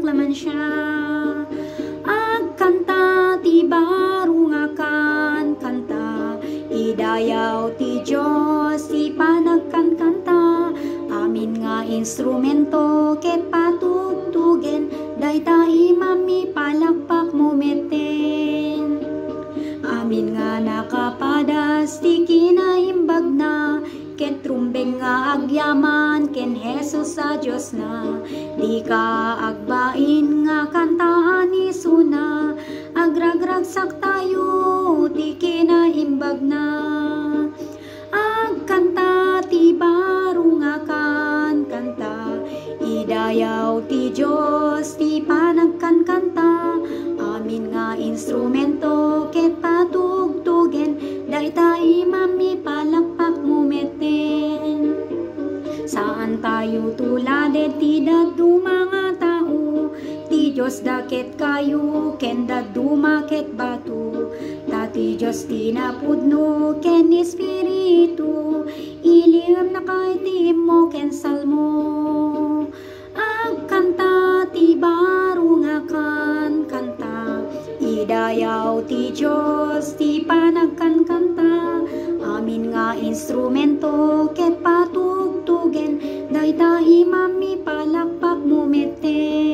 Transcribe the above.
laman siya. Agkanta ti baro nga kanta, idayaw ti Diyos ti panagkankanta. Amin nga instrumento ket patugtugen, dayta imami palakpak mumeten. Amin nga nakapadas ti kinaimbag na, ket trumbeng nga agyaman ken Jesus sa Diyos na. Di ka agbain nga kantaan isuna, agragragsak tayo ti kinaimbag na. Agkanta ti baro nga kanta, idayaw ti Diyos ti panagkankanta. Amin nga instrumento ket patugtugen, dayta imami palakpak mumeten. Saan tayo tuladet ti daddu mga tao, ti Diyos daket kayo ken daddu maket batu. Tati Diyos ti napudno ken Espiritu, iliem na kay ti mo ken salmo. Agkanta ti baro nga kanta, idayaw ti Diyos ti panagkankanta. Amin nga instrumento ket patugtugen, dayta imami palakpak mumeten.